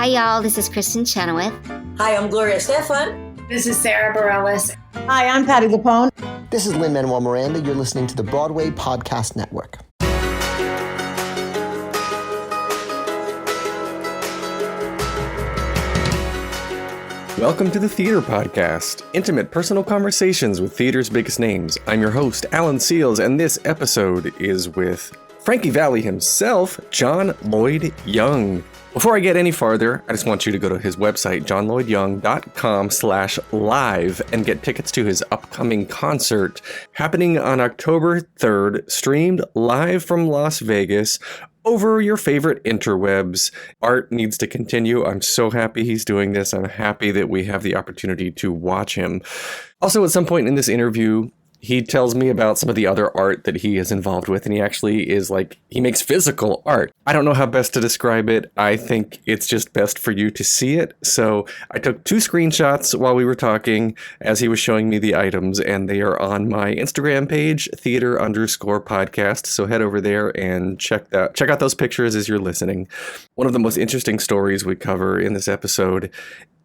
Hi, y'all. This is Kristen Chenoweth. Hi, I'm Gloria Stefan. This is Sarah Bareilles. Hi, I'm Patty Lapone. This is Lin-Manuel Miranda. You're listening to the Broadway Podcast Network. Welcome to the Theater Podcast, intimate personal conversations with theater's biggest names. I'm your host, Alan Seals, and this episode is with Frankie Valli himself, John Lloyd Young. Before I get any farther, I just want you to go to his website, johnlloydyoung.com/live, and get tickets to his upcoming concert happening on October 3rd, streamed live from Las Vegas over your favorite interwebs. Art needs to continue. I'm so happy he's doing this. I'm happy that we have the opportunity to watch him. Also, at some point in this interview, he tells me about some of the other art that he is involved with, and he actually is he makes physical art. I don't know how best to describe it. I think it's just best for you to see it. So I took 2 screenshots while we were talking as he was showing me the items, and they are on my Instagram page, theater_podcast. So head over there and check out those pictures as you're listening. One of the most interesting stories we cover in this episode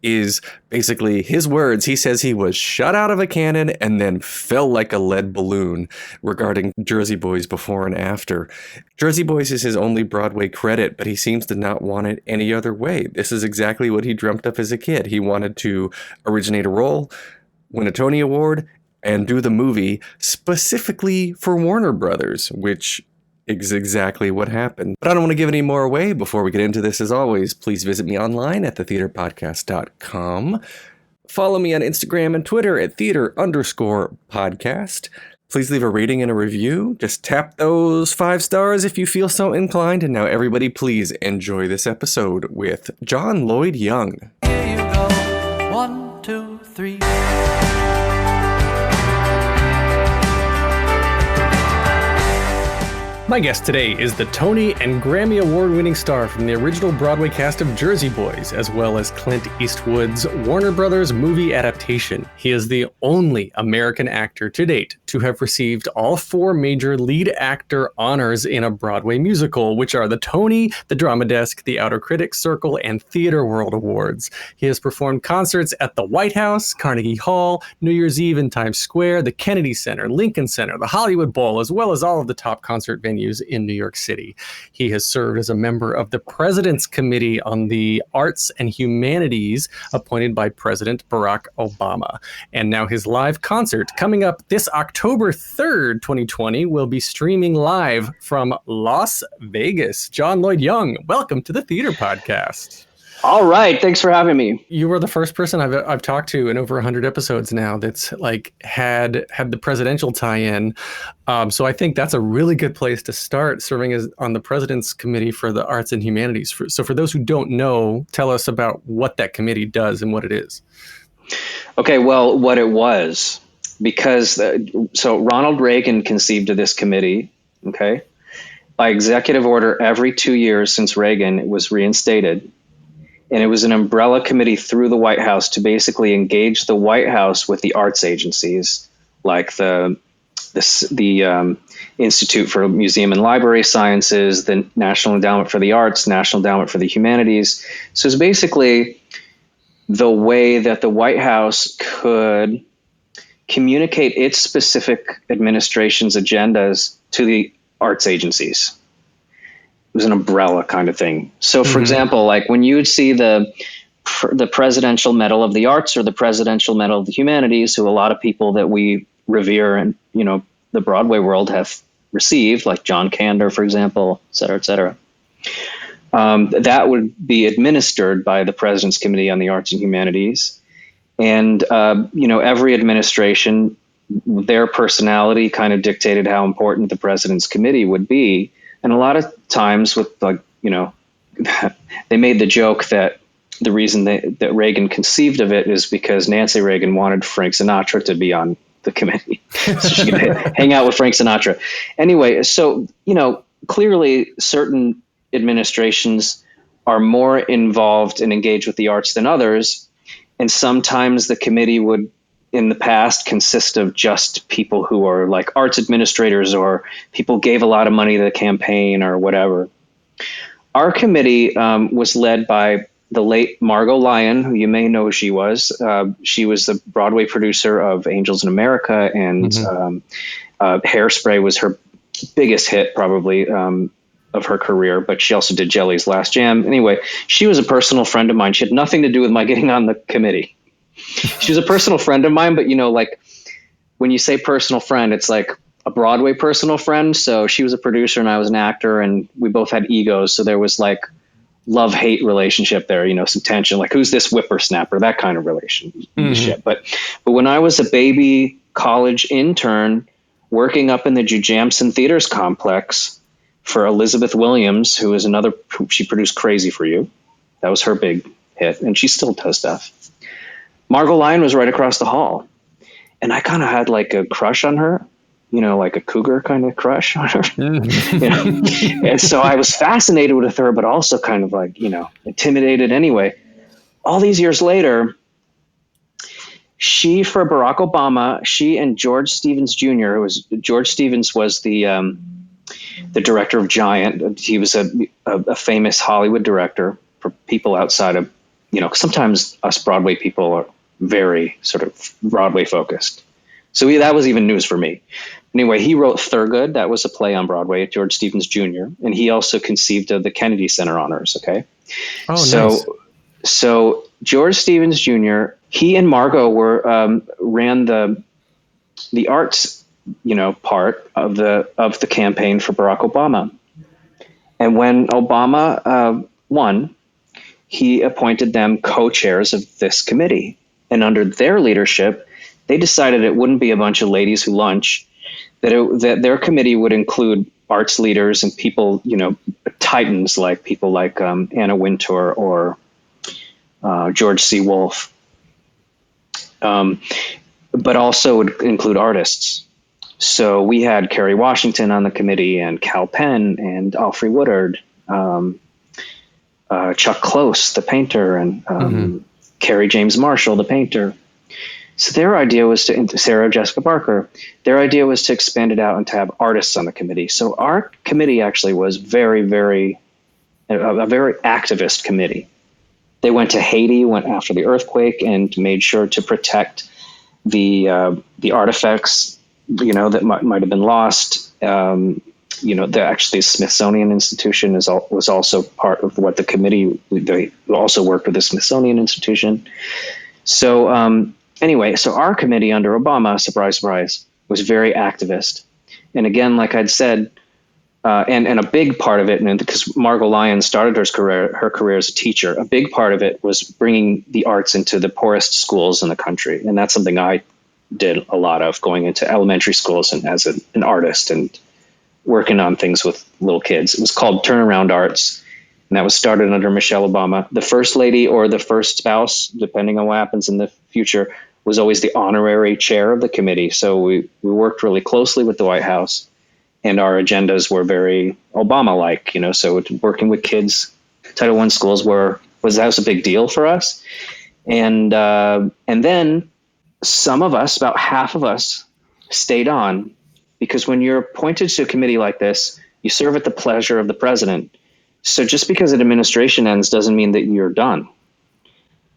is basically his words. He says he was shot out of a cannon and then fell like a lead balloon regarding Jersey Boys before and after. Jersey Boys is his only Broadway credit, but he seems to not want it any other way. This is exactly what he dreamt up as a kid. He wanted to originate a role, win a Tony Award, and do the movie specifically for Warner Brothers, which is exactly what happened. But I don't want to give any more away. Before we get into this, as always, please visit me online at thetheaterpodcast.com. Follow me on Instagram and Twitter at theater_podcast. Please leave a rating and a review. Just tap those 5 stars if you feel so inclined. And now everybody, please enjoy this episode with John Lloyd Young. Here you go. 1, 2, 3. My guest today is the Tony and Grammy Award-winning star from the original Broadway cast of Jersey Boys, as well as Clint Eastwood's Warner Brothers movie adaptation. He is the only American actor to date to have received all 4 major lead actor honors in a Broadway musical, which are the Tony, the Drama Desk, the Outer Critics Circle, and Theater World Awards. He has performed concerts at the White House, Carnegie Hall, New Year's Eve in Times Square, the Kennedy Center, Lincoln Center, the Hollywood Bowl, as well as all of the top concert venues in New York City. He has served as a member of the President's Committee on the Arts and Humanities, appointed by President Barack Obama. And now his live concert, coming up this October 3rd, 2020, will be streaming live from Las Vegas. John Lloyd Young, welcome to the Theater Podcast. All right. Thanks for having me. You were the first person I've talked to in over 100 episodes now that's had the presidential tie-in. So I think that's a really good place to start, serving as on the President's Committee for the Arts and Humanities. So for those who don't know, tell us about what that committee does and what it is. Okay. Well, what it was, because so Ronald Reagan conceived of this committee. Okay. By executive order, every 2 years since Reagan, it was reinstated. And it was an umbrella committee through the White House to basically engage the White House with the arts agencies, like the Institute for Museum and Library Sciences, the National Endowment for the Arts, National Endowment for the Humanities. So it's basically the way that the White House could communicate its specific administration's agendas to the arts agencies. It was an umbrella kind of thing. So, for example, like when you would see the Presidential Medal of the Arts or the Presidential Medal of the Humanities, who a lot of people that we revere and, the Broadway world have received, like John Kander, for example, et cetera, et cetera. That would be administered by the President's Committee on the Arts and Humanities. And, every administration, their personality kind of dictated how important the President's Committee would be. And a lot of times with they made the joke that the reason that Reagan conceived of it is because Nancy Reagan wanted Frank Sinatra to be on the committee. So she could hang out with Frank Sinatra. Anyway, so, clearly certain administrations are more involved and engaged with the arts than others. And sometimes the committee would, in the past, consist of just people who are like arts administrators or people gave a lot of money to the campaign or whatever. Our committee was led by the late Margot Lyon, who you may know who she was. She was the Broadway producer of Angels in America, and Hairspray was her biggest hit, probably, of her career. But she also did Jelly's Last Jam. Anyway, she was a personal friend of mine. She had nothing to do with my getting on the committee. She was a personal friend of mine, but like when you say personal friend, it's like a Broadway personal friend. So she was a producer and I was an actor, and we both had egos. So there was like love-hate relationship there, some tension, like who's this whippersnapper, that kind of relationship. But when I was a baby college intern working up in the Jujamson Theaters complex for Elizabeth Williams, who is she produced Crazy for You. That was her big hit, and she still does stuff. Margot Lyon was right across the hall, and I kind of had like a crush on her, like a cougar kind of crush on her. And so I was fascinated with her, but also kind of like, intimidated anyway. All these years later, for Barack Obama, she and George Stevens Jr., George Stevens was the director of Giant. He was a famous Hollywood director for people outside of, sometimes us Broadway people are very sort of Broadway focused. So that was even news for me. Anyway, he wrote Thurgood. That was a play on Broadway, George Stevens Jr. And he also conceived of the Kennedy Center honors. Okay. Oh, nice. So George Stevens Jr., he and Margot ran the arts, part of the campaign for Barack Obama. And when Obama won, he appointed them co-chairs of this committee. And under their leadership, they decided it wouldn't be a bunch of ladies who lunch, that their committee would include arts leaders and people, titans like people like Anna Wintour or George C. Wolfe, but also would include artists. So we had Kerry Washington on the committee, and Cal Penn, and Alfre Woodard, Chuck Close, the painter, and Carrie James Marshall, the painter. So their idea was Sarah Jessica Parker, their idea was to expand it out and to have artists on the committee. So our committee actually was a very activist committee. They went to Haiti, went after the earthquake, and made sure to protect the artifacts, that might have been lost. The Smithsonian Institution was also part of what the committee, they also worked with the Smithsonian Institution. So, anyway, so our committee under Obama, surprise, surprise, was very activist. And again, like I'd said, and a big part of it, and because Margot Lyon started her career as a teacher, a big part of it was bringing the arts into the poorest schools in the country. And that's something I did a lot of, going into elementary schools and as an artist and working on things with little kids. It was called Turnaround Arts. And that was started under Michelle Obama. The first lady or the first spouse, depending on what happens in the future, was always the honorary chair of the committee. So we worked really closely with the White House, and our agendas were very Obama-like, so working with kids, Title I schools that was a big deal for us. And then some of us, about half of us, stayed on, because when you're appointed to a committee like this, you serve at the pleasure of the president. So just because an administration ends doesn't mean that you're done.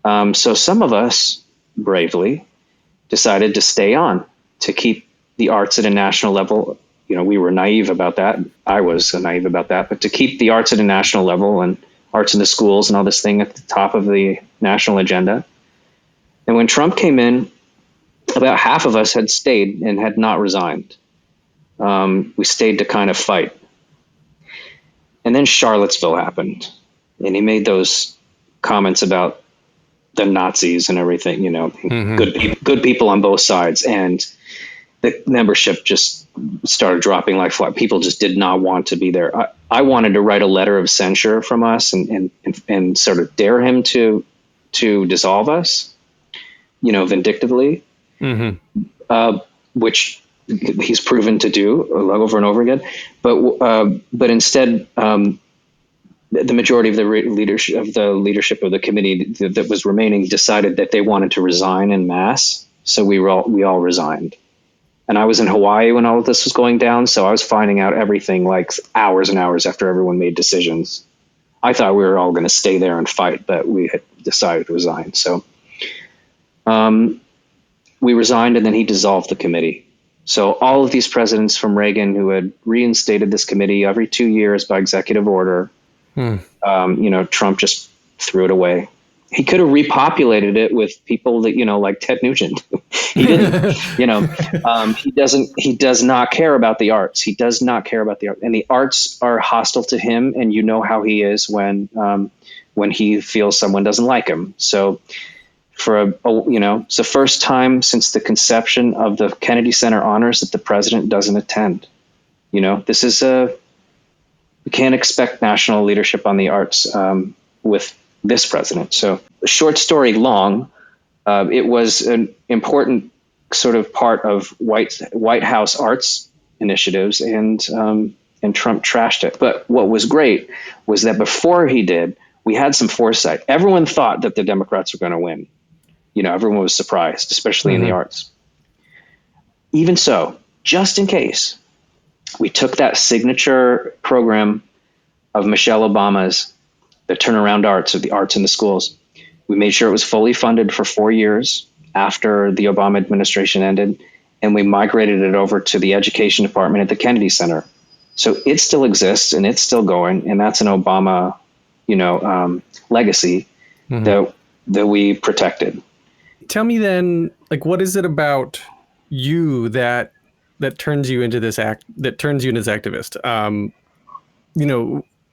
So some of us bravely decided to stay on, to keep the arts at a national level. We were naive about that. I was naive about that, but to keep the arts at a national level and arts in the schools and all this thing at the top of the national agenda. And when Trump came in, about half of us had stayed and had not resigned. We stayed to kind of fight. And then Charlottesville happened, and he made those comments about the Nazis and everything, good people on both sides. And the membership just started dropping like fly. People just did not want to be there. I wanted to write a letter of censure from us and sort of dare him to dissolve us, vindictively, which he's proven to do over and over again. But instead, the majority of the leadership of the committee that was remaining decided that they wanted to resign en masse. So we all resigned. And I was in Hawaii when all of this was going down. So I was finding out everything like hours and hours after everyone made decisions. I thought we were all going to stay there and fight, but we had decided to resign. So we resigned, and then he dissolved the committee. So all of these presidents from Reagan who had reinstated this committee every 2 years by executive order, Trump just threw it away. He could have repopulated it with people that, like Ted Nugent. He didn't, he does not care about the arts. He does not care about the art, and the arts are hostile to him. And you know how he is when he feels someone doesn't like him. So it's the first time since the conception of the Kennedy Center honors that the president doesn't attend. This is we can't expect national leadership on the arts with this president. So short story long, it was an important sort of part of White House arts initiatives, and Trump trashed it. But what was great was that before he did, we had some foresight. Everyone thought that the Democrats were going to win. Everyone was surprised, especially in the arts. Even so, just in case, we took that signature program of Michelle Obama's, the turnaround arts, or the arts in the schools. We made sure it was fully funded for 4 years after the Obama administration ended, and we migrated it over to the education department at the Kennedy Center. So it still exists and it's still going, and that's an Obama, legacy that we protected. Tell me then, what is it about you that turns you into this activist?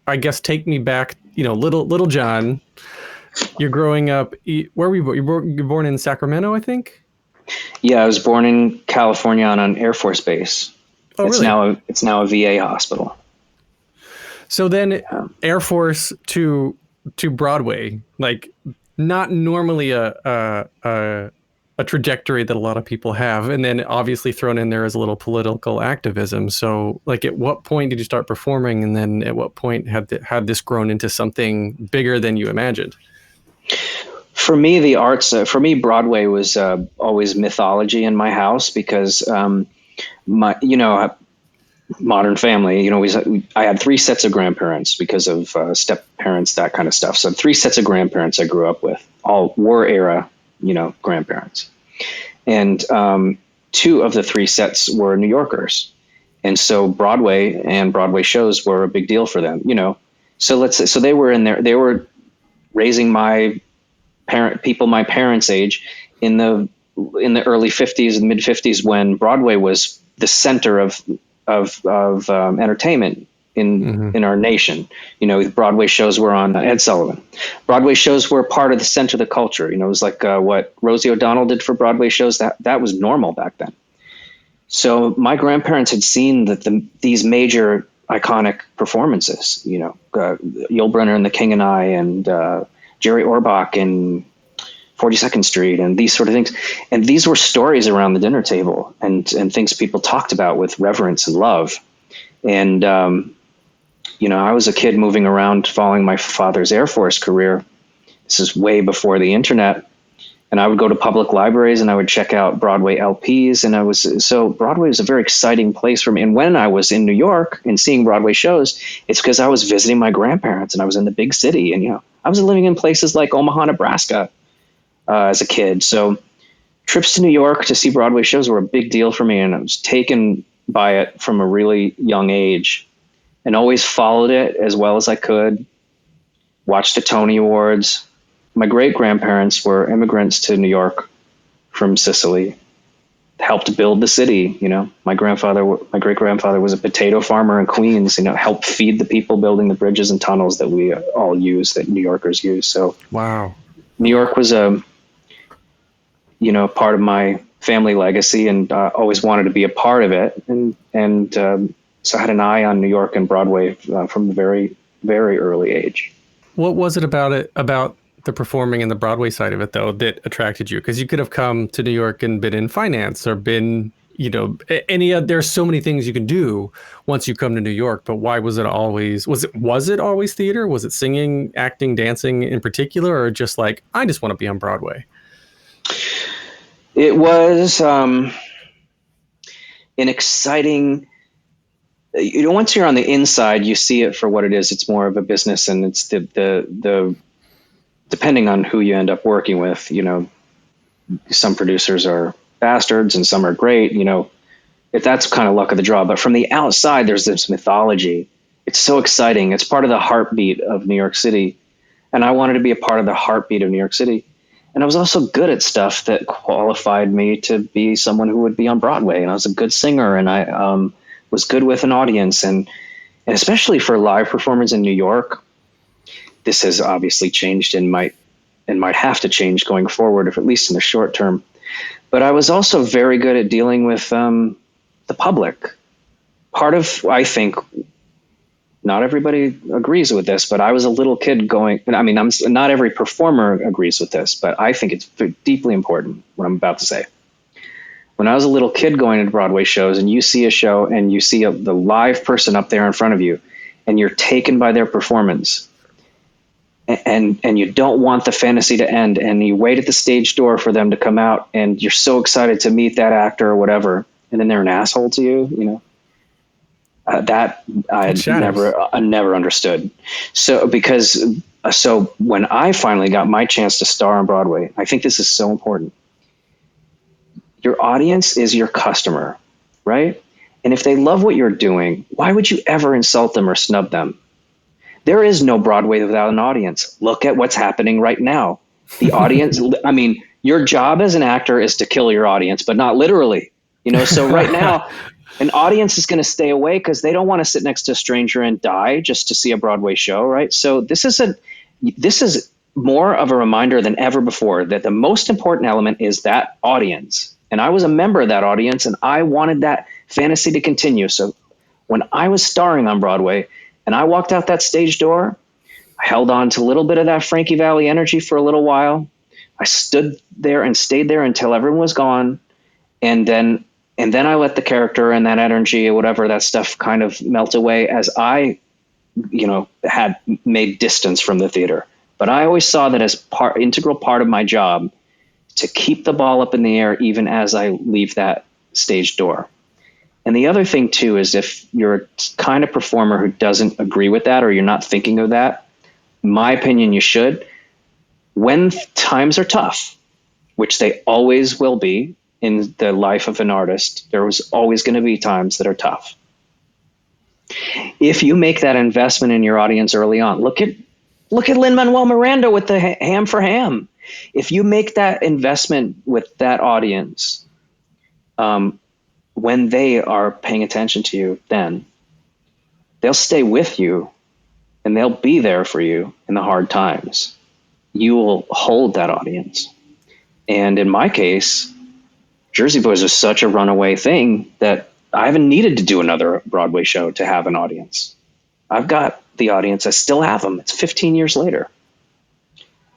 I guess take me back, little John, you're growing up, where were you born? You're born in Sacramento, I think? Yeah, I was born in California on an Air Force base. Oh, really? It's now a VA hospital. So then Air Force to Broadway, not normally a trajectory that a lot of people have, and then obviously thrown in there as a little political activism. So at what point did you start performing, and then at what point had this grown into something bigger than you imagined? For me, the arts, Broadway was always mythology in my house because modern family, I had 3 sets of grandparents because of step parents, that kind of stuff. So 3 sets of grandparents I grew up with, all war era, grandparents. And 2 of the 3 sets were New Yorkers. And so Broadway and Broadway shows were a big deal for them, So they were in there, they were raising my parents' age in the early 50s and mid 50s, when Broadway was the center of entertainment in our nation. Broadway shows were on Ed Sullivan. Broadway shows were part of the center of the culture. It was like what Rosie O'Donnell did for Broadway shows. That was normal back then. So my grandparents had seen these major iconic performances. Yul Brynner and The King and I, and Jerry Orbach in 42nd Street, and these sort of things. And these were stories around the dinner table, and things people talked about with reverence and love. And, I was a kid moving around following my father's Air Force career. This is way before the internet. And I would go to public libraries and I would check out Broadway LPs. And so Broadway was a very exciting place for me. And when I was in New York and seeing Broadway shows, it's because I was visiting my grandparents and I was in the big city. And, I was living in places like Omaha, Nebraska, as a kid. So trips to New York to see Broadway shows were a big deal for me. And I was taken by it from a really young age and always followed it as well as I could. Watched the Tony Awards. My great-grandparents were immigrants to New York from Sicily, helped build the city. My great-grandfather was a potato farmer in Queens, helped feed the people building the bridges and tunnels that we all use, that New Yorkers use. So wow. New York was part of my family legacy, and always wanted to be a part of it. And so I had an eye on New York and Broadway from a very, very early age. What was it about the performing and the Broadway side of it, though, that attracted you? Because you could have come to New York and been in finance or been, there's so many things you can do once you come to New York. But why was it always theater? Was it singing, acting, dancing in particular, or just I just want to be on Broadway? It was an exciting once you're on the inside, you see it for what it is. It's more of a business, and it's the depending on who you end up working with, some producers are bastards and some are great, if that's kind of luck of the draw. But from the outside, there's this mythology. It's so exciting. It's part of the heartbeat of New York City. And I wanted to be a part of the heartbeat of New York City. And I was also good at stuff that qualified me to be someone who would be on Broadway. And I was a good singer, and I was good with an audience. And especially for live performers in New York, this has obviously changed and might have to change going forward, if at least in the short term. But I was also very good at dealing with the public. Part of, I think, not everybody agrees with this, but I was a little kid going, not every performer agrees with this, but I think it's deeply important what I'm about to say. When I was a little kid going to Broadway shows, and you see a show and you see the live person up there in front of you, and you're taken by their performance, and you don't want the fantasy to end, and you wait at the stage door for them to come out, and you're so excited to meet that actor or whatever, and then they're an asshole to you, that I never understood. So when I finally got my chance to star on Broadway, I think this is so important. Your audience is your customer, right? And if they love what you're doing, why would you ever insult them or snub them? There is no Broadway without an audience. Look at what's happening right now. The audience, your job as an actor is to kill your audience, but not literally, so right now, an audience is going to stay away because they don't want to sit next to a stranger and die just to see a Broadway show, right? So this is more of a reminder than ever before that the most important element is that audience. And I was a member of that audience, and I wanted that fantasy to continue. So when I was starring on Broadway and I walked out that stage door, I held on to a little bit of that Frankie Valli energy for a little while. I stood there and stayed there until everyone was gone. And then I let the character and that energy or whatever, that stuff kind of melt away as I, had made distance from the theater. But I always saw that as integral part of my job to keep the ball up in the air, even as I leave that stage door. And the other thing too, is if you're a kind of performer who doesn't agree with that, or you're not thinking of that, in my opinion, you should. When times are tough, which they always will be, in the life of an artist, there was always going to be times that are tough. If you make that investment in your audience early on, look at Lin-Manuel Miranda with the Ham for Ham. If you make that investment with that audience, when they are paying attention to you, then they'll stay with you and they'll be there for you in the hard times. You will hold that audience. And in my case, Jersey Boys was such a runaway thing that I haven't needed to do another Broadway show to have an audience. I've got the audience. I still have them. It's 15 years later.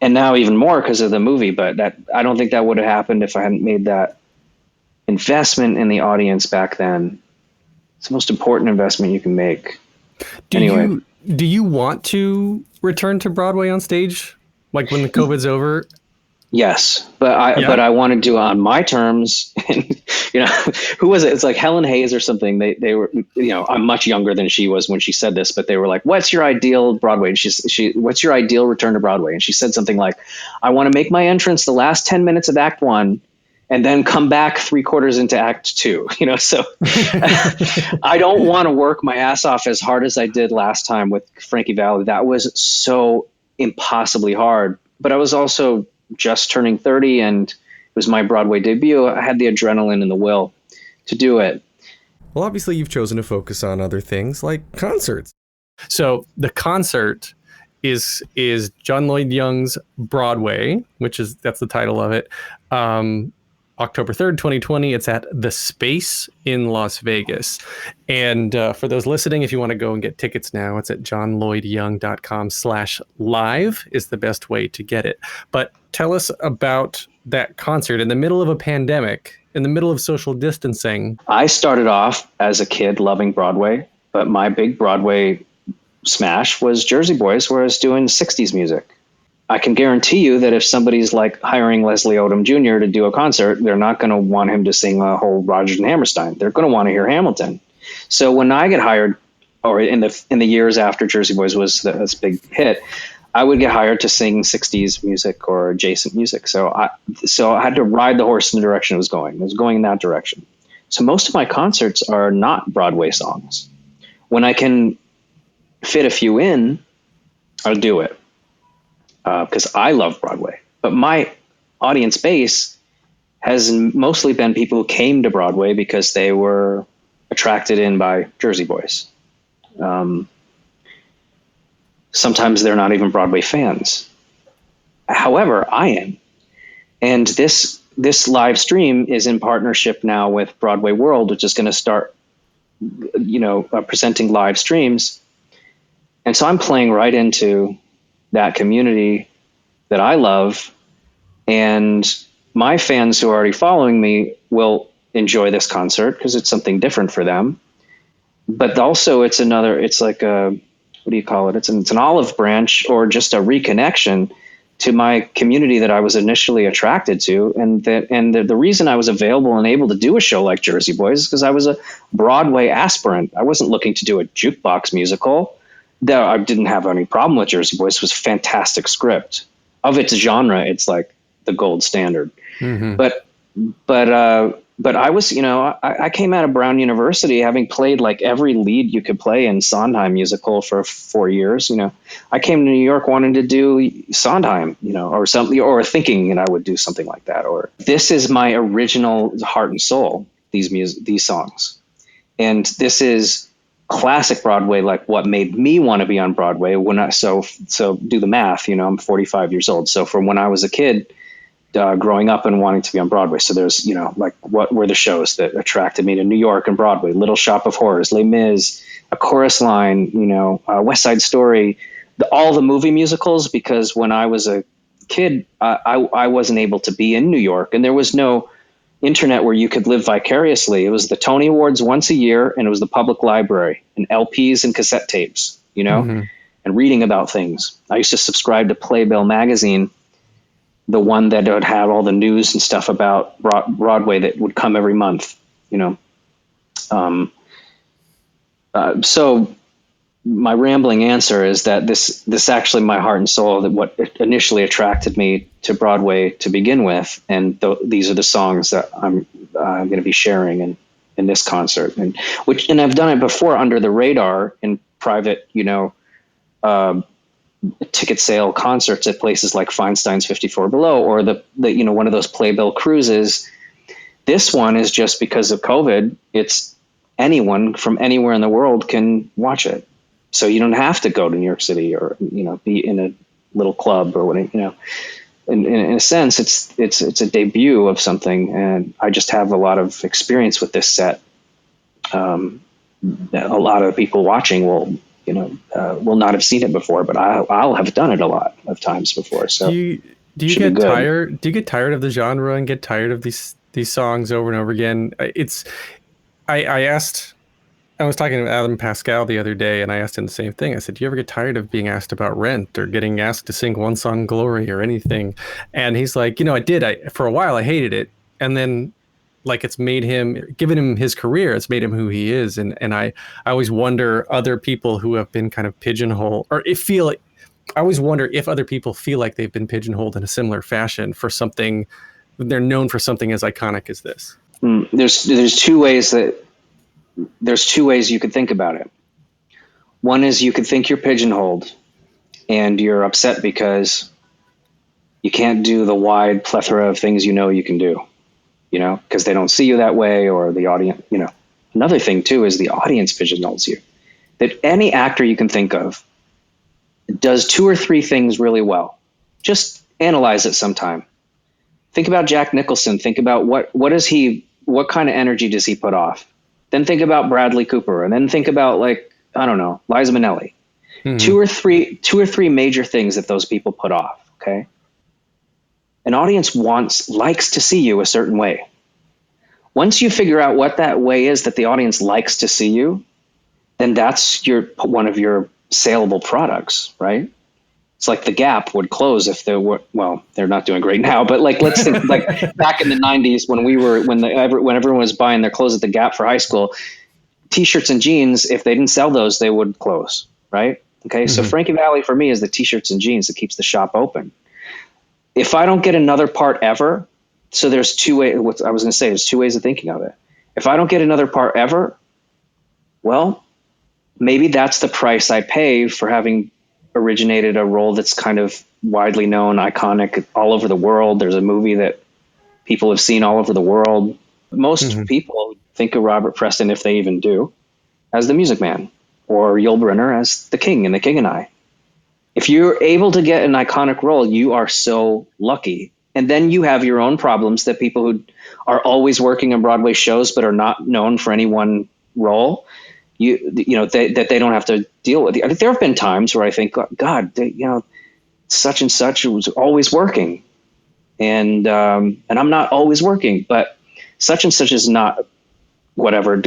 And now even more because of the movie, but I don't think that would have happened if I hadn't made that investment in the audience back then. It's the most important investment you can make. Do you want to return to Broadway on stage? Like when the COVID's over? Yes, but I want to do it on my terms. And, who was it? It's like Helen Hayes or something. They were, I'm much younger than she was when she said this, but they were like, "What's your ideal Broadway?" And what's your ideal return to Broadway? And she said something like, "I want to make my entrance the last 10 minutes of Act 1, and then come back 3/4 into Act 2." So I don't want to work my ass off as hard as I did last time with Frankie Valli. That was so impossibly hard. But I was also just turning 30 and it was my Broadway debut. I had the adrenaline and the will to do it. Well, obviously you've chosen to focus on other things like concerts. So the concert is John Lloyd Young's Broadway, that's the title of it. October 3rd, 2020. It's at The Space in Las Vegas. And for those listening, if you want to go and get tickets now, it's at johnlloydyoung.com/live is the best way to get it. But tell us about that concert in the middle of a pandemic, in the middle of social distancing. I started off as a kid loving Broadway, but my big Broadway smash was Jersey Boys, where I was doing 60s music. I can guarantee you that if somebody's like hiring Leslie Odom Jr. to do a concert, they're not going to want him to sing a whole Rodgers and Hammerstein. They're going to want to hear Hamilton. So when I get hired, or in the years after Jersey Boys was this big hit, I would get hired to sing 60s music or adjacent music. So I had to ride the horse in the direction it was going. It was going in that direction. So most of my concerts are not Broadway songs. When I can fit a few in, I'll do it because I love Broadway. But my audience base has mostly been people who came to Broadway because they were attracted in by Jersey Boys. Sometimes they're not even Broadway fans. However, I am. And this live stream is in partnership now with Broadway World, which is going to start, presenting live streams. And so I'm playing right into that community that I love. And my fans who are already following me will enjoy this concert because it's something different for them. But also it's like what do you call it? It's an olive branch or just a reconnection to my community that I was initially attracted to. And the reason I was available and able to do a show like Jersey Boys is because I was a Broadway aspirant. I wasn't looking to do a jukebox musical. Though I didn't have any problem with Jersey Boys. It was a fantastic script. Of its genre, it's like the gold standard. Mm-hmm. But I was, I came out of Brown University having played like every lead you could play in Sondheim musical for 4 years. I came to New York wanting to do Sondheim, or something, or thinking, I would do something like that. Or this is my original heart and soul, these songs. And this is classic Broadway, like what made me want to be on Broadway so do the math, I'm 45 years old. So from when I was a kid, growing up and wanting to be on Broadway. So there's, like what were the shows that attracted me to New York and Broadway? Little Shop of Horrors, Les Mis, A Chorus Line, West Side Story, all the movie musicals, because when I was a kid, I wasn't able to be in New York and there was no internet where you could live vicariously. It was the Tony Awards once a year and it was the public library and LPs and cassette tapes, mm-hmm. and reading about things. I used to subscribe to Playbill magazine, the one that would have all the news and stuff about Broadway that would come every month, so my rambling answer is that this actually my heart and soul, that what initially attracted me to Broadway to begin with. And these are the songs that I'm going to be sharing in this concert, and I've done it before under the radar in private, ticket sale concerts at places like Feinstein's 54 Below, or the one of those Playbill cruises. This one is just because of COVID. It's anyone from anywhere in the world can watch it. So you don't have to go to New York City or, be in a little club or whatever, in a sense, it's a debut of something. And I just have a lot of experience with this set. A lot of people watching will not have seen it before, but I'll have done it a lot of times before. So do you get tired? Do you get tired of the genre and get tired of these songs over and over again? I was talking to Adam Pascal the other day, and I asked him the same thing. I said, do you ever get tired of being asked about Rent or getting asked to sing One Song Glory or anything? And he's like, I did. For a while, I hated it. And then, like, it's made him, given him his career, it's made him who he is. And I always wonder other people who have been kind of pigeonholed, or I always wonder if other people feel like they've been pigeonholed in a similar fashion for something, they're known for something as iconic as this. There's two ways you could think about it. One is you could think you're pigeonholed and you're upset because you can't do the wide plethora of things you can do, because they don't see you that way, or the audience, Another thing too is the audience pigeonholes you. That any actor you can think of does 2 or 3 things really well. Just analyze it sometime. Think about Jack Nicholson. Think about what kind of energy does he put off? Then think about Bradley Cooper, and then think about Liza Minnelli. Mm-hmm. 2 or 3 major things that those people put off. Okay. An audience likes to see you a certain way. Once you figure out what that way is that the audience likes to see you, then that's one of your saleable products, right? It's like the Gap would close if they're not doing great now, but let's think back in the 90s when everyone was buying their clothes at the Gap for high school. t-shirts and jeans, if they didn't sell those, they would close, right? Okay, so Frankie Valli for me is the t-shirts and jeans that keeps the shop open. If I don't get another part ever, so there's two ways. What I was going to say, there's two ways of thinking of it. If I don't get another part ever, well, maybe that's the price I pay for having originated a role that's kind of widely known, iconic all over the world. There's a movie that people have seen all over the world. Most people think of Robert Preston, if they even do, as the Music Man, or Yul Brynner as the King in The King and I. If you're able to get an iconic role, you are so lucky. And then you have your own problems that people who are always working on Broadway shows but are not known for any one role, that they don't have to deal with. There have been times where I think, God, such and such was always working, and I'm not always working, but such and such is not known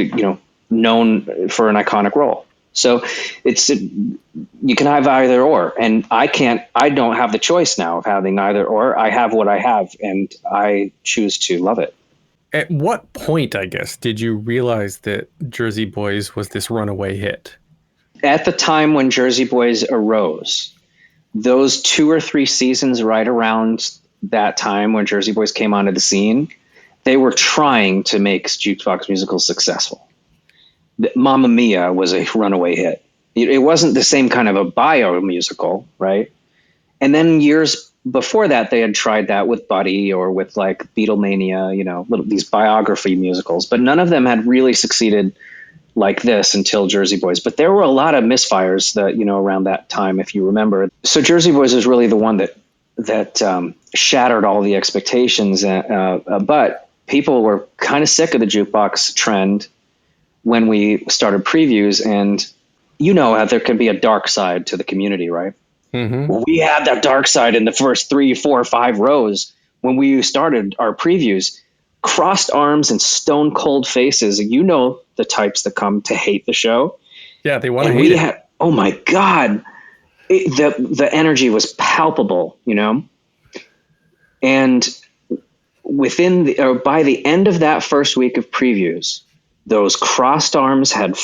for an iconic role. So you can have either or, and I don't have the choice now of having either or. I have what I have, and I choose to love it. At what point, I guess, did you realize that Jersey Boys was this runaway hit? At the time when Jersey Boys arose, those 2 or 3 seasons right around that time when Jersey Boys came onto the scene, they were trying to make jukebox musicals successful. Mamma Mia was a runaway hit. It wasn't the same kind of a bio musical, right? And then years before that, they had tried that with Buddy or with like Beatlemania, these biography musicals, but none of them had really succeeded like this until Jersey Boys. But there were a lot of misfires that, around that time, if you remember. So Jersey Boys was really the one that shattered all the expectations. But people were kind of sick of the jukebox trend when we started previews, and how there can be a dark side to the community, right? Well, we had that dark side in the first 3, 4, 5 rows when we started our previews. Crossed arms and stone cold faces. The types that come to hate the show. Yeah, they want to hate it. Oh my God. The energy was palpable, And by the end of that first week of previews, those crossed arms had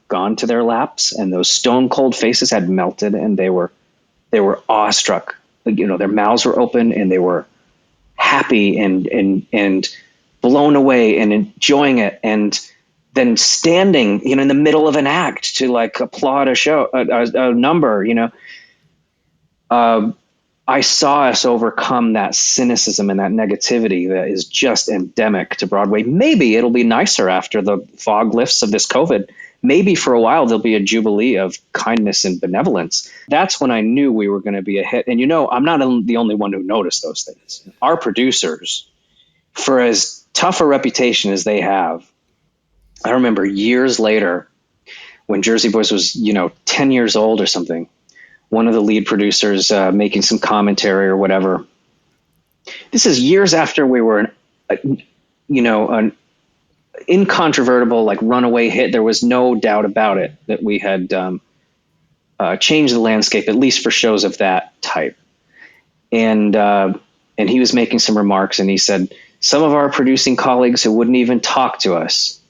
gone to their laps, and those stone cold faces had melted, and they were awestruck. Their mouths were open, and they were happy and blown away and enjoying it, and then standing, in the middle of an act to like applaud a show, a number. I saw us overcome that cynicism and that negativity that is just endemic to Broadway. Maybe it'll be nicer after the fog lifts of this COVID. Maybe for a while there'll be a jubilee of kindness and benevolence. That's when I knew we were going to be a hit. And I'm not the only one who noticed those things. Our producers, for as tough a reputation as they have, I remember years later when Jersey Boys was, 10 years old or something, one of the lead producers making some commentary or whatever. This is years after we were an incontrovertible, like runaway hit. There was no doubt about it that we had changed the landscape, at least for shows of that type. And he was making some remarks, and he said, some of our producing colleagues who wouldn't even talk to us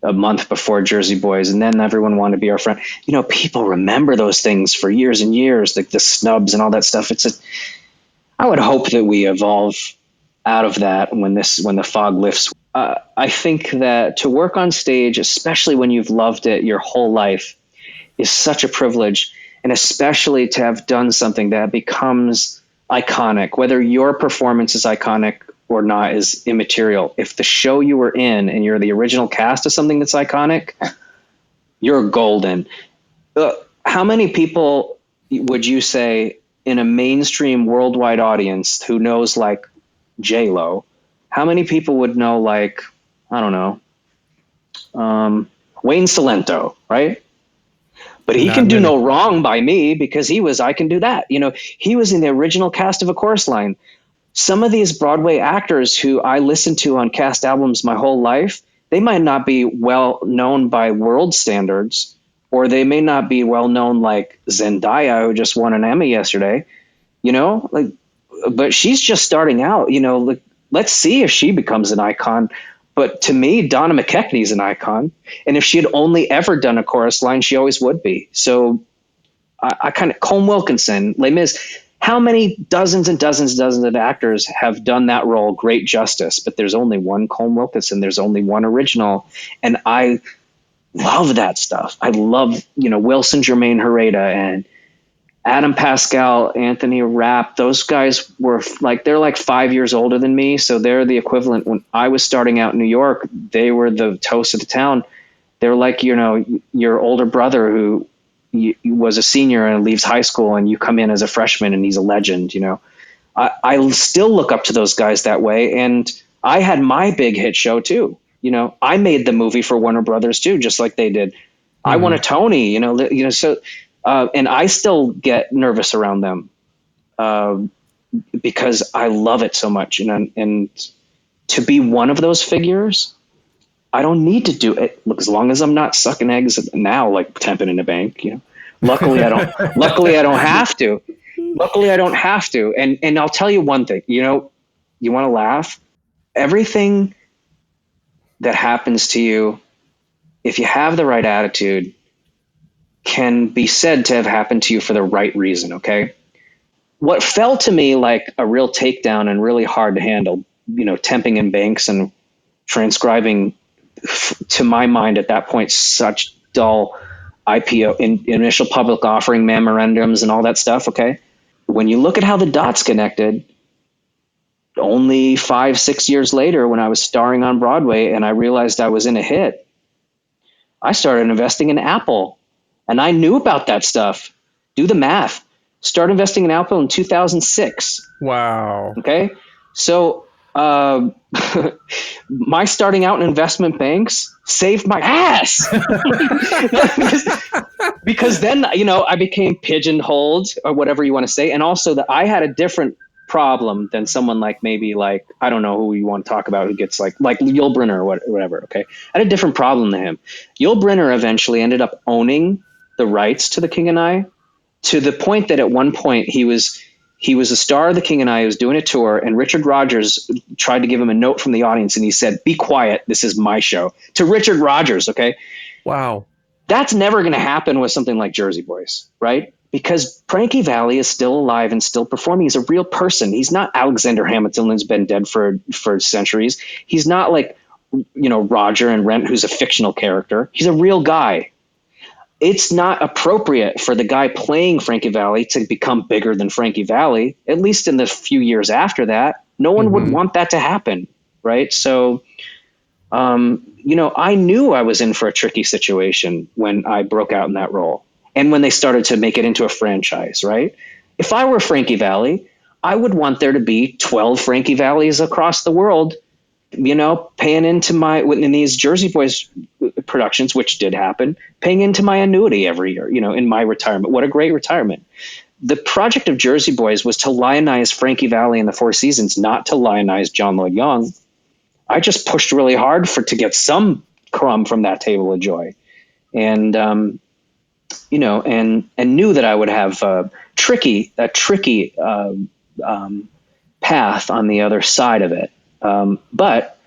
a month before Jersey Boys, and then everyone wanted to be our friend. People remember those things for years and years, like the snubs and all that stuff. I would hope that we evolve out of that when the fog lifts. I think that to work on stage, especially when you've loved it your whole life, is such a privilege, and especially to have done something that becomes iconic. Whether your performance is iconic or not is immaterial. If the show you were in and you're the original cast of something that's iconic, you're golden. How many people would you say in a mainstream worldwide audience who knows like J-Lo, how many people would know like, I don't know, Wayne Cilento, right? But he can do no wrong by me because I can do that. He was in the original cast of A Chorus Line. Some of these Broadway actors who I listened to on cast albums my whole life, they might not be well known by world standards, or they may not be well known like Zendaya, who just won an Emmy yesterday, but she's just starting out, let's see if she becomes an icon. But to me, Donna McKechnie's an icon. And if she had only ever done a chorus line, she always would be. So I kind of, Colm Wilkinson, Les Mis, how many dozens and dozens and dozens of actors have done that role great justice? But there's only one Colm Wilkinson. There's only one original. And I love that stuff. I love, Wilson Germain Herrera and Adam Pascal, Anthony Rapp. Those guys were they're like 5 years older than me. So they're the equivalent. When I was starting out in New York, they were the toast of the town. They're like, your older brother who was a senior and leaves high school, and you come in as a freshman and he's a legend. I still look up to those guys that way. And I had my big hit show too. I made the movie for Warner Brothers too, just like they did. I won a Tony, so, and I still get nervous around them, because I love it so much. And to be one of those figures, I don't need to do it. Look, as long as I'm not sucking eggs now, like temping in a bank, luckily I don't, luckily I don't have to. Luckily I don't have to. And I'll tell you one thing, you want to laugh? Everything that happens to you, if you have the right attitude, can be said to have happened to you for the right reason. Okay. What felt to me like a real takedown and really hard to handle, temping in banks and transcribing, to my mind at that point, such dull IPO, initial public offering memorandums and all that stuff. Okay. When you look at how the dots connected, only 5-6 years later, when I was starring on Broadway and I realized I was in a hit, I started investing in Apple, and I knew about that stuff. Do the math. Start investing in Apple in 2006. Wow. Okay. So, my starting out in investment banks saved my ass. because then, I became pigeonholed, or whatever you want to say. And also that I had a different problem than someone like I don't know who you want to talk about, who gets like Yul Brynner or whatever. Okay. I had a different problem than him. Yul Brynner eventually ended up owning the rights to The King and I, to the point that at one point he was a star of The King and I. He was doing a tour, and Richard Rodgers tried to give him a note from the audience, and he said, "Be quiet. This is my show," to Richard Rodgers. Okay. Wow. That's never going to happen with something like Jersey Boys, right? Because Frankie Valli is still alive and still performing. He's a real person. He's not Alexander Hamilton, who's been dead for centuries. He's not like, Roger in Rent, who's a fictional character. He's a real guy. It's not appropriate for the guy playing Frankie Valli to become bigger than Frankie Valli, at least in the few years after that. No one would want that to happen, right? So, I knew I was in for a tricky situation when I broke out in that role, and when they started to make it into a franchise, right? If I were Frankie Valli, I would want there to be 12 Frankie Vallis across the world, paying into in these Jersey Boys productions, which did happen, paying into my annuity every year, in my retirement. What a great retirement. The project of Jersey Boys was to lionize Frankie Valli in the Four Seasons, not to lionize John Lloyd Young. I just pushed really hard to get some crumb from that table of joy. And, and knew that I would have a tricky path on the other side of it. But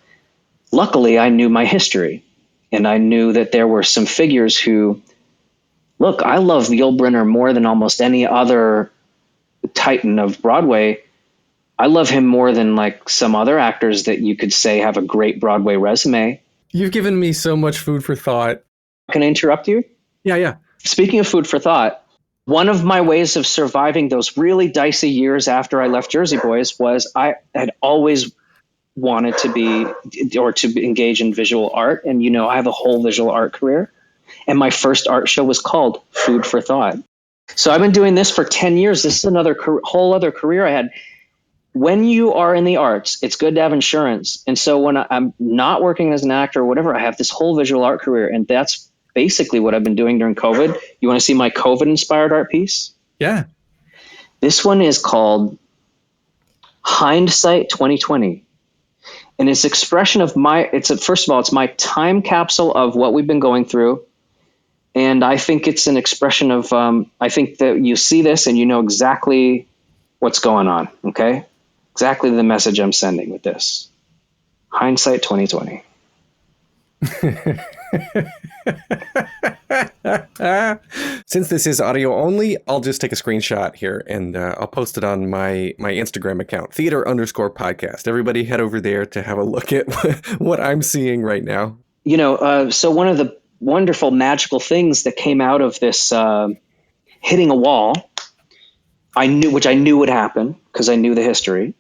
luckily I knew my history, and I knew that there were some figures who, look, I love Yul Brynner more than almost any other titan of Broadway. I love him more than like some other actors that you could say have a great Broadway resume. You've given me so much food for thought. Can I interrupt you? Yeah. Speaking of food for thought, one of my ways of surviving those really dicey years after I left Jersey Boys was I had always wanted to engage in visual art. And, I have a whole visual art career. And my first art show was called Food for Thought. So I've been doing this for 10 years. This is another whole other career I had. When you are in the arts, it's good to have insurance. And so when I'm not working as an actor or whatever, I have this whole visual art career. And that's basically what I've been doing during COVID. You want to see my COVID inspired art piece? Yeah. This one is called Hindsight 2020. And it's expression of first of all, it's my time capsule of what we've been going through. And I think it's an expression of, I think that you see this and you know exactly what's going on. Okay. Exactly the message I'm sending with this. Hindsight 2020. Since this is audio only, I'll just take a screenshot here and I'll post it on my Instagram account, theater_podcast. Everybody head over there to have a look at what I'm seeing right now. So one of the wonderful magical things that came out of this hitting a wall, which I knew would happen because I knew the history,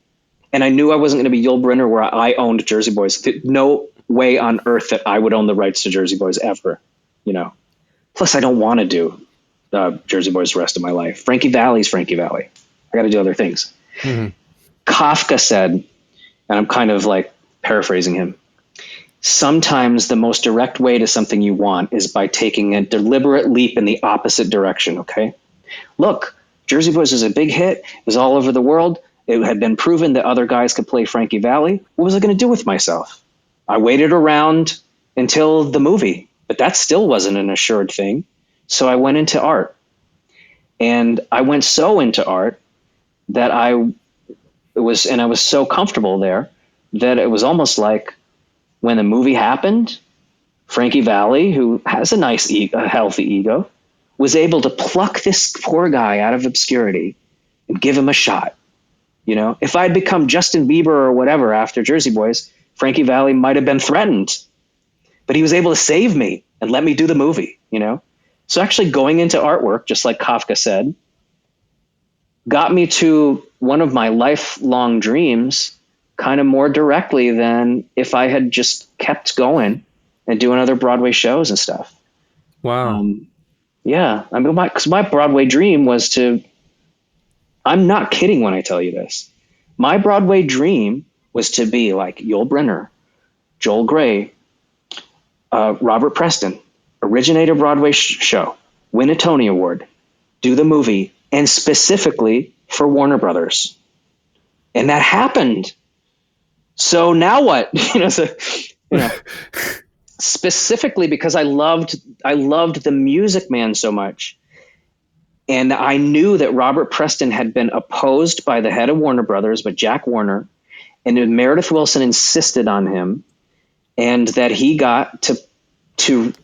and I knew I wasn't going to be Yul Brynner where I owned Jersey Boys. No way on earth that I would own the rights to Jersey Boys ever, Plus, I don't want to do Jersey Boys the rest of my life. Frankie Valli's Frankie Valli. I got to do other things. Mm-hmm. Kafka said, and I'm kind of like paraphrasing him, sometimes the most direct way to something you want is by taking a deliberate leap in the opposite direction, okay? Look, Jersey Boys was a big hit. It was all over the world. It had been proven that other guys could play Frankie Valli. What was I going to do with myself? I waited around until the movie, but that still wasn't an assured thing. So I went into art. And I went so into art that I was so comfortable there that it was almost like when the movie happened, Frankie Valli, who has a nice, a healthy ego, was able to pluck this poor guy out of obscurity and give him a shot. If I'd become Justin Bieber or whatever after Jersey Boys, Frankie Valli might have been threatened, but he was able to save me and let me do the movie, So actually going into artwork, just like Kafka said, got me to one of my lifelong dreams kind of more directly than if I had just kept going and doing other Broadway shows and stuff. Wow. Yeah. I mean, because my Broadway dream was I'm not kidding when I tell you this. My Broadway dream was to be like Yul Brynner, Joel Grey, Robert Preston, originate a Broadway show, win a Tony Award, do the movie, and specifically for Warner Brothers. And that happened. So now what? Specifically because I loved the Music Man so much. And I knew that Robert Preston had been opposed by the head of Warner Brothers, but Jack Warner, and Meredith Willson insisted on him, and that he got to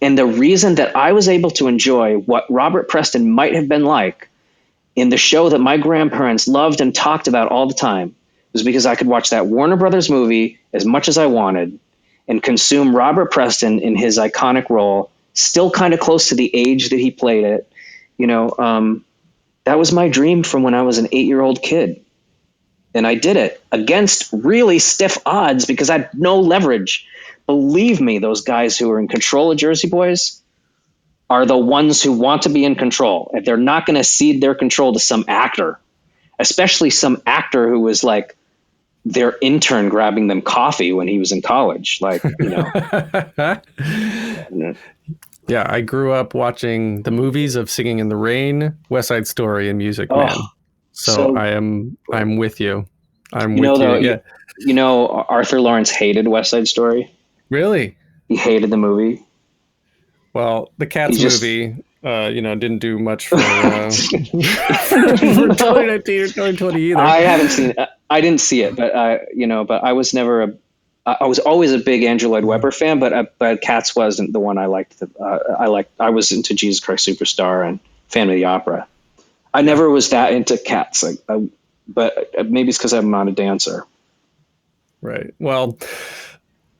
and the reason that I was able to enjoy what Robert Preston might have been like in the show that my grandparents loved and talked about all the time was because I could watch that Warner Brothers movie as much as I wanted and consume Robert Preston in his iconic role, still kind of close to the age that he played it. That was my dream from when I was an 8-year-old kid. And I did it against really stiff odds because I had no leverage. Believe me, those guys who are in control of Jersey Boys are the ones who want to be in control. If they're not going to cede their control to some actor, especially some actor who was like their intern grabbing them coffee when he was in college. Yeah, I grew up watching the movies of Singing in the Rain, West Side Story, and Music Man. So I'm with you. I'm with you. Yeah. Arthur Lawrence hated West Side Story. Really? He hated the movie. Well, the Cats movie, didn't do much for 2019 or 2020 either. I haven't seen it. I didn't see it, but I was never I was always a big Andrew Lloyd Webber fan, but Cats wasn't the one I liked. I was into Jesus Christ Superstar and Phantom of the Opera. I never was that into Cats, but maybe it's because I'm not a dancer. Right. Well,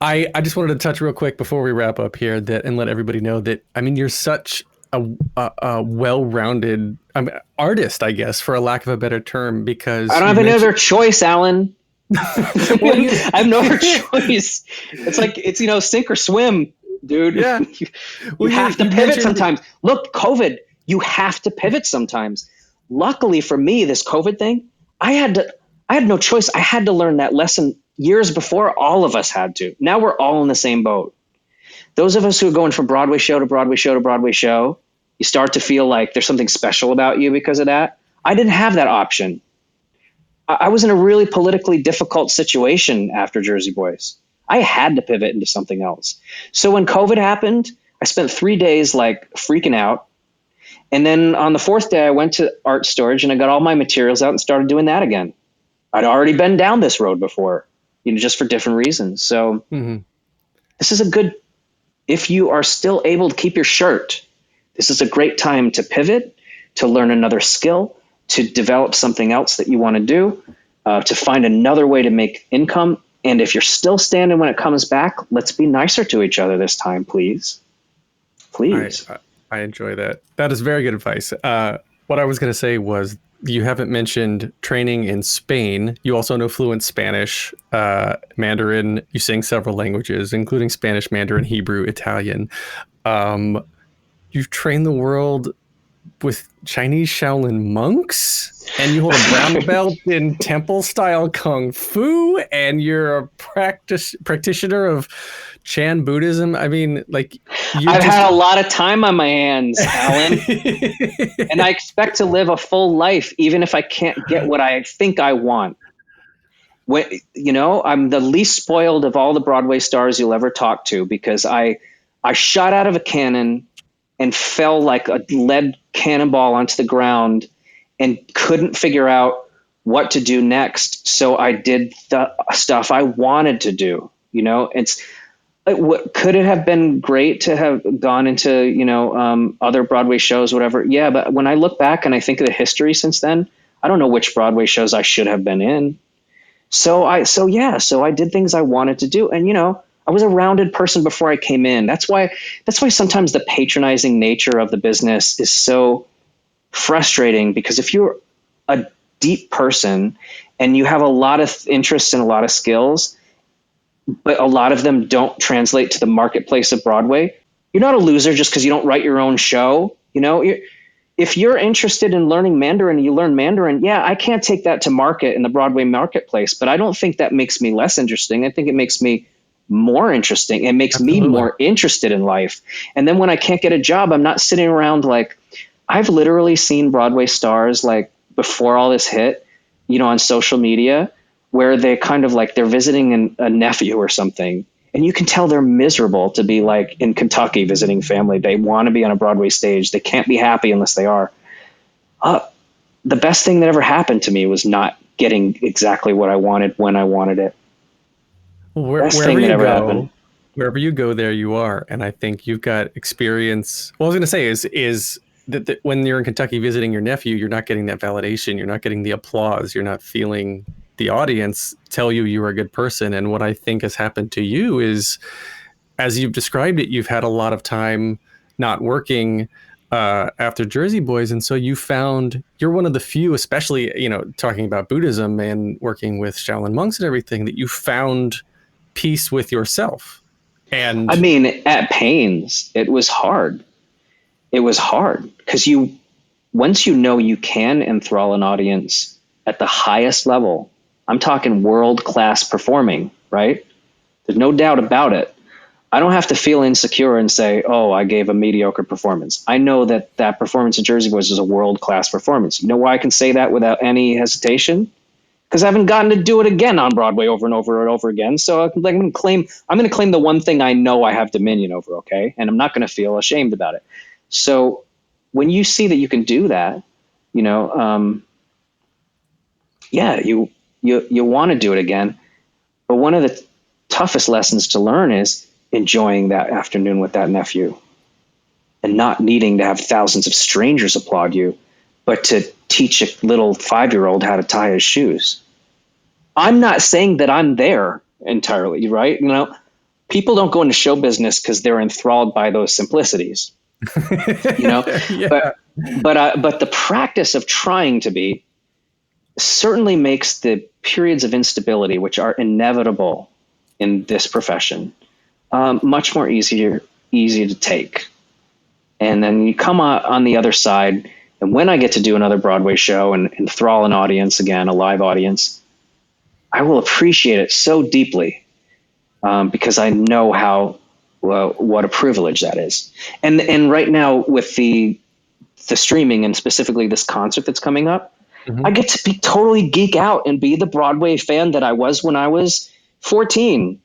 I just wanted to touch real quick before we wrap up here and let everybody know that, I mean, you're such a well-rounded artist, I guess, for a lack of a better term, because I don't have any other choice, Alan. I have no other choice. It's like, sink or swim, dude. Yeah. You have to pivot sometimes. Look, COVID, you have to pivot sometimes. Luckily for me, this COVID thing, I had no choice. I had to learn that lesson years before all of us had to. Now we're all in the same boat. Those of us who are going from Broadway show to Broadway show to Broadway show, you start to feel like there's something special about you because of that. I didn't have that option. I was in a really politically difficult situation after Jersey Boys. I had to pivot into something else. So when COVID happened, I spent 3 days like freaking out. And then on the 4th day, I went to art storage and I got all my materials out and started doing that again. I'd already been down this road before, just for different reasons. So This is a good if you are still able to keep your shirt, this is a great time to pivot, to learn another skill, to develop something else that you want to do, to find another way to make income. And if you're still standing when it comes back, let's be nicer to each other this time, please. Please. I enjoy that. That is very good advice. What I was going to say was, you haven't mentioned training in Spain. You also know fluent Spanish, Mandarin. You sing several languages, including Spanish, Mandarin, Hebrew, Italian. You've trained the world with Chinese Shaolin monks, and you hold a brown belt in temple-style kung fu, and you're a practitioner of Chan Buddhism. I mean, like, I've had a lot of time on my hands, Alan, and I expect to live a full life, even if I can't get what I think I want. I'm the least spoiled of all the Broadway stars you'll ever talk to, because I shot out of a cannon and fell like a lead cannonball onto the ground and couldn't figure out what to do next. So I did the stuff I wanted to do. Could it have been great to have gone into, other Broadway shows, whatever? Yeah. But when I look back and I think of the history since then, I don't know which Broadway shows I should have been in. So I did things I wanted to do. And, I was a rounded person before I came in. That's why sometimes the patronizing nature of the business is so frustrating, because if you're a deep person and you have a lot of interests and a lot of skills, but a lot of them don't translate to the marketplace of Broadway, you're not a loser just because you don't write your own show. If you're interested in learning Mandarin, you learn Mandarin. Yeah, I can't take that to market in the Broadway marketplace, but I don't think that makes me less interesting. I think it makes me more interesting. It makes me more interested in life. And then when I can't get a job, I'm not sitting around like, I've literally seen Broadway stars like before all this hit, on social media, where they kind of like they're visiting a nephew or something. And you can tell they're miserable to be like in Kentucky visiting family. They want to be on a Broadway stage. They can't be happy unless they are. The best thing that ever happened to me was not getting exactly what I wanted when I wanted it. Wherever you go, there you are. And I think you've got experience. What I was going to say is that when you're in Kentucky visiting your nephew, you're not getting that validation. You're not getting the applause. You're not feeling the audience tell you are a good person. And what I think has happened to you is, as you've described it, you've had a lot of time not working after Jersey Boys. And so you're one of the few, especially, talking about Buddhism and working with Shaolin monks and everything, that you found peace with yourself. And I mean, at pains, it was hard. It was hard because once you can enthrall an audience at the highest level, I'm talking world-class performing, right? There's no doubt about it. I don't have to feel insecure and say, oh, I gave a mediocre performance. I know that performance in Jersey Boys is a world-class performance. You know why I can say that without any hesitation? Because I haven't gotten to do it again on Broadway over and over and over again. So I'm going to claim the one thing I know I have dominion over, okay? And I'm not going to feel ashamed about it. So when you see that you can do that, you want to do it again. But one of the toughest lessons to learn is enjoying that afternoon with that nephew and not needing to have thousands of strangers applaud you, but to teach a little 5-year-old how to tie his shoes. I'm not saying that I'm there entirely, right? People don't go into show business because they're enthralled by those simplicities, Yeah. But the practice of trying to be certainly makes the periods of instability, which are inevitable in this profession, much more easy to take. And then you come on the other side, and when I get to do another Broadway show and enthrall an audience again, a live audience, I will appreciate it so deeply because I know what a privilege that is. And right now with the streaming and specifically this concert that's coming up, mm-hmm. I get to be totally geek out and be the Broadway fan that I was when I was 14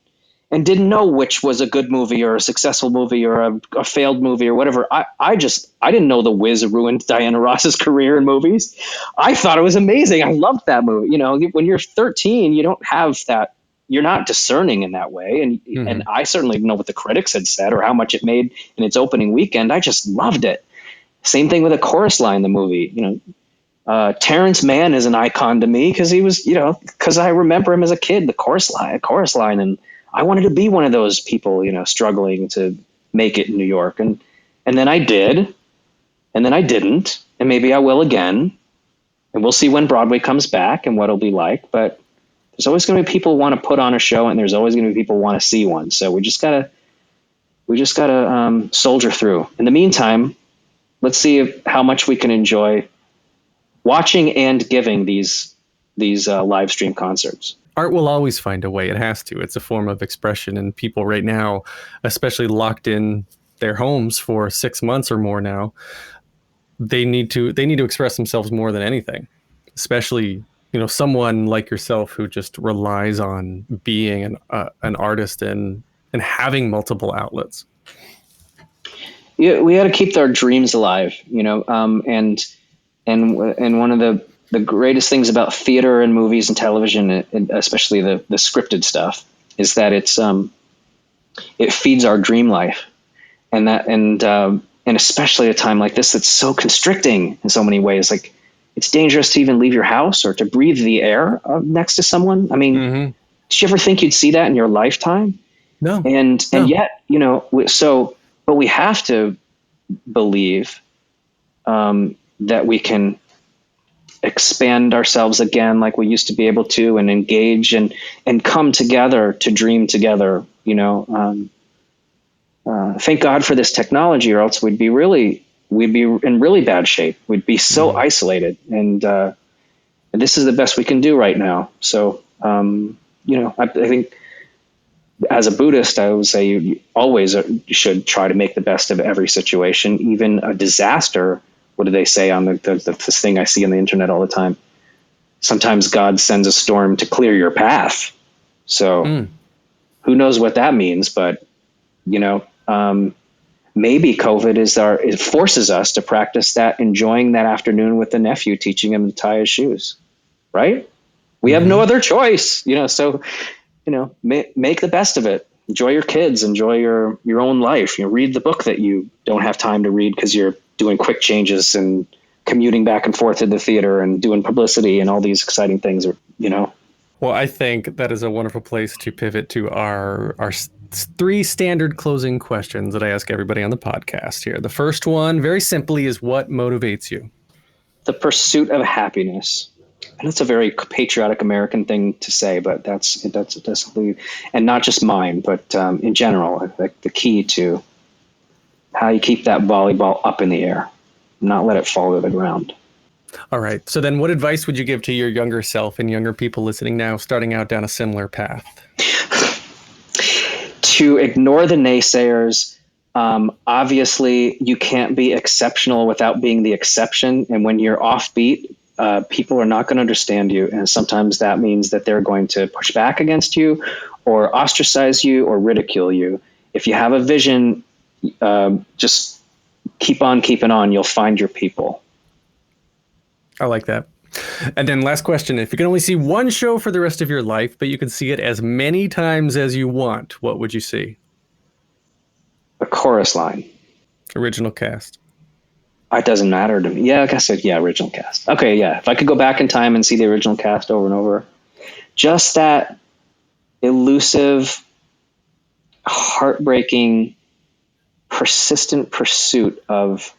and didn't know which was a good movie or a successful movie or a failed movie or whatever. I didn't know The Wiz ruined Diana Ross's career in movies. I thought it was amazing. I loved that movie. When you're 13, you don't have that you're not discerning in that way. And I certainly didn't know what the critics had said or how much it made in its opening weekend. I just loved it. Same thing with a chorus line in the movie. Terrence Mann is an icon to me because he was, because I remember him as a kid, the chorus line, and I wanted to be one of those people, struggling to make it in New York. And then I did, and then I didn't, and maybe I will again. And we'll see when Broadway comes back and what it'll be like. But there's always going to be people who want to put on a show, and there's always going to be people who want to see one. So we just gotta soldier through. In the meantime, let's see how much we can enjoy watching and giving these live stream concerts. Art will always find a way. It has to. It's a form of expression, and people right now, especially locked in their homes for 6 months or more now, they need to express themselves more than anything, especially someone like yourself who just relies on being an artist and having multiple outlets. Yeah, we got to keep our dreams alive, and one of the greatest things about theater and movies and television, and especially the scripted stuff, is that it feeds our dream life, and especially at a time like this that's so constricting in so many ways. Like, it's dangerous to even leave your house or to breathe the air next to someone. I mean, did you ever think you'd see that in your lifetime? No. And yet, but we have to believe that we can expand ourselves again like we used to be able to, and engage and come together to dream together. Thank God for this technology, or else we'd be in really bad shape. We'd be so isolated, and this is the best we can do right now. So, I think as a Buddhist, I would say you always should try to make the best of every situation, even a disaster. What do they say on this thing I see on the internet all the time? Sometimes God sends a storm to clear your path. So who knows what that means, but maybe COVID it forces us to practice that, enjoying that afternoon with the nephew, teaching him to tie his shoes, right? We have no other choice, so, make the best of it. Enjoy your kids, enjoy your own life. Read the book that you don't have time to read because you're doing quick changes and commuting back and forth to the theater and doing publicity and all these exciting things, Well, I think that is a wonderful place to pivot to our 3 standard closing questions that I ask everybody on the podcast here. The first one, very simply, is what motivates you? The pursuit of happiness. And it's a very patriotic American thing to say, but that's and not just mine, but in general, like the key to how you keep that volleyball up in the air, not let it fall to the ground. All right. So then what advice would you give to your younger self and younger people listening now, starting out down a similar path? To ignore the naysayers. Obviously, you can't be exceptional without being the exception. And when you're offbeat, people are not going to understand you. And sometimes that means that they're going to push back against you or ostracize you or ridicule you. If you have a vision, just keep on keeping on. You'll find your people. I like that. And then last question, if you can only see one show for the rest of your life, but you can see it as many times as you want, what would you see? A chorus line. Original cast. It doesn't matter to me. Yeah, like I said, original cast. Okay, yeah. If I could go back in time and see the original cast over and over, just that elusive, heartbreaking, persistent pursuit of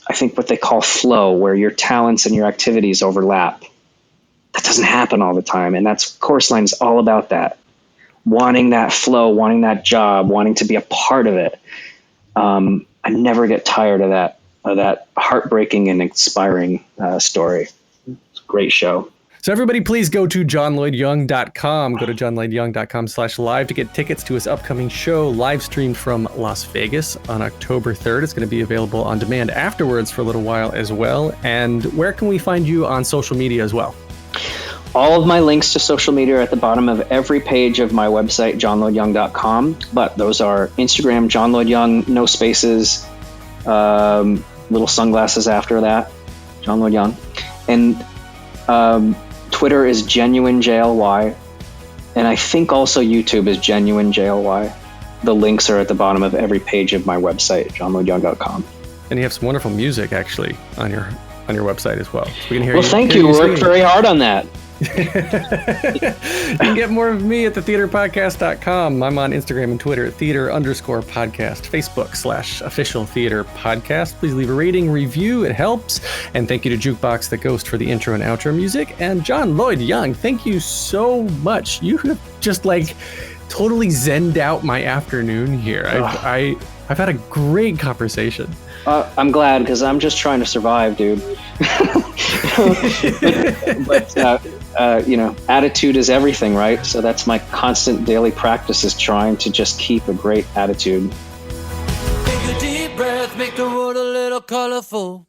I think what they call flow, where your talents and your activities overlap. That doesn't happen all the time. And chorus line is all about that. Wanting that flow, wanting that job, wanting to be a part of it. I never get tired of that heartbreaking and inspiring story. It's a great show. So everybody, please go to johnlloydyoung.com. Go to johnlloydyoung.com/live to get tickets to his upcoming show, live streamed from Las Vegas on October 3rd. It's going to be available on demand afterwards for a little while as well. And where can we find you on social media as well? All of my links to social media are at the bottom of every page of my website, johnlloydyoung.com. But those are Instagram, John Lloyd Young, no spaces, little sunglasses after that, John Lloyd Young. And Twitter is genuine JLY. And I think also YouTube is genuine JLY. The links are at the bottom of every page of my website, johnlloydyoung.com. And you have some wonderful music actually on your website as well. So we can hear Well, thank you. Worked very hard on that. You can get more of me at thetheaterpodcast.com. I'm on Instagram and Twitter at theater_podcast, Facebook /official theater podcast. Please leave a rating, review. It helps. And thank you to Jukebox the Ghost for the intro and outro music. And John Lloyd Young, thank you so much. You have just like totally zenned out my afternoon here. I've had a great conversation. I'm glad, because I'm just trying to survive, dude. but attitude is everything, right? So that's my constant daily practice, is trying to just keep a great attitude. Take a deep breath, make the world a little colorful.